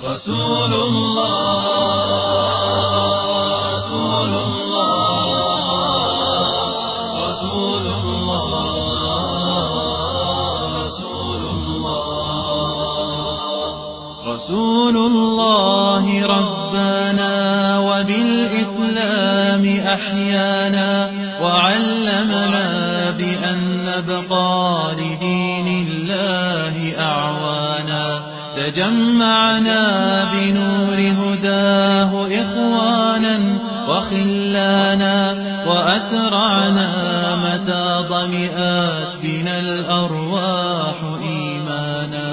رسول الله رسول الله رسول الله رسول الله رسول الله ربنا وبالإسلام أحيانا وعلمنا بأن نبقى لدين الله أعوانا تجمعنا بنور هداه إخوانا وخلانا وأترعنا متى ضمئات بنا الأرواح إيمانا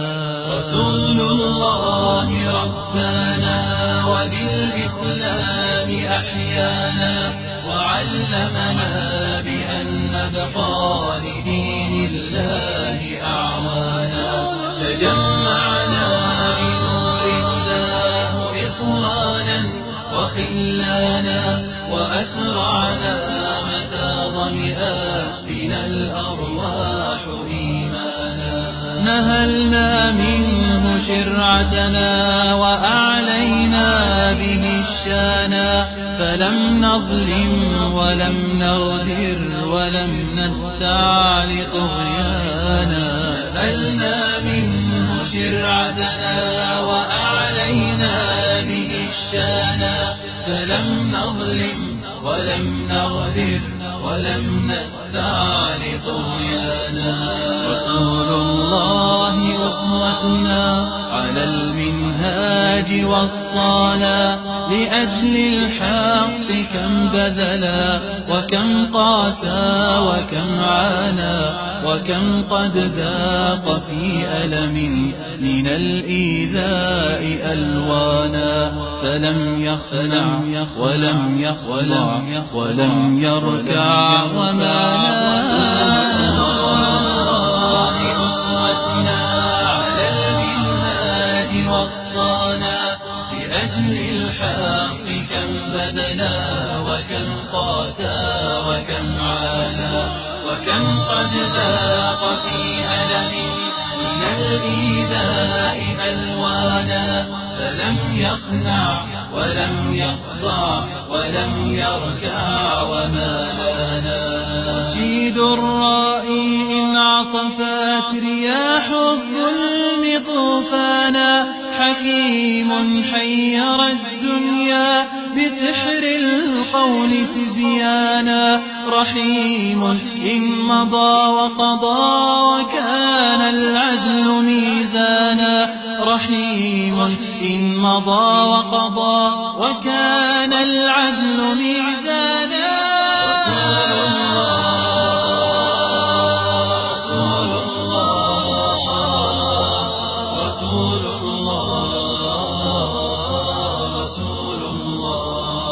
رسول الله ربنا وبالإسلام أحيانا وعلمنا بأن نبقى لدين الله أعوانا تجمعنا بنور هداه إخوانا وخلانا وأترعنا متى ضمئات بنا الأرواح إيمانا نهلنا منه شرعتنا وأعلينا به الشانا فلم نظلم ولم نغدر ولم نستعل طغيانا نهلنا منه شرعتنا وأعلينا به الشانا فلم نظلم ولم نغدر ولم نستعل طغيانا رسول الله أسوتنا على المنهاج وصانا لأجل الحق كم بذلا وكم قاسى وكم عانى وكم قد ذاق في ألم من الإيذاء ألوانا فلم يخنع ولم يخضع ولم يركع وما أسوتنا على المنهاج وصانا لأجل الحق كم بذلا وكم قاسى وكم عانى وكم قد ذاق في ألم من الإيذاء ألوانا فلم يخنع ولم يخضع ولم يركع وما لانا رشيد الرائي إن عصفت رياح الظلم طوفانا حكيم حير الدنيا بسحر القول تبيانا رحيم إن مضى وقضى وكان العدل ميزانا رحيم إن مضى وقضى وكان العدل ميزانا رسول الله رسول الله رسول الله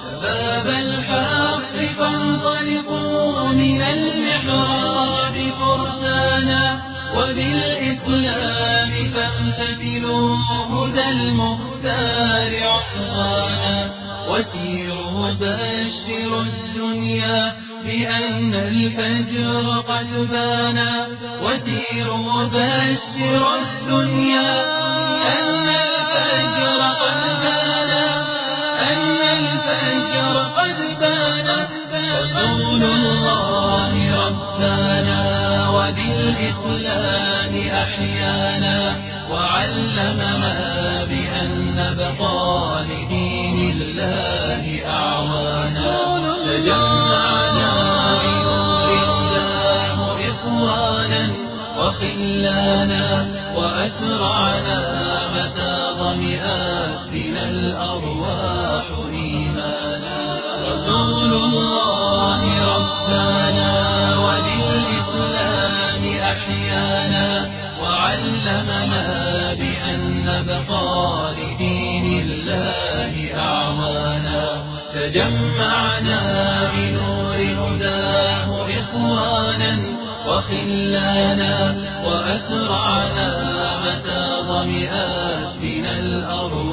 شباب الحق فانطلقوا من المحراب فرسانا وبالإسلام فامتثلوا هدى المختار عنوانا وسيروا وبشروا الدنيا بأن الفجر قد بانا وسيروا وبشروا الدنيا أن الفجر قد بانا أن الفجر قد بانا رسول الله ربنا وبالإسلام أحيانا وعلمنا بأن نبقى لدين الله أعوانا تجمعنا بنور هداه إخوانا وخلانا وأترعنا متى ضمئات بنا الأرواح إيمانا رسول الله ربنا وبالإسلام أحيانا وعلمنا بأن نبقى لدين الله أعوانا تجمعنا بنور هداه إخوانا وخلانا وأترعنا متى ضمئات بنا الأرواح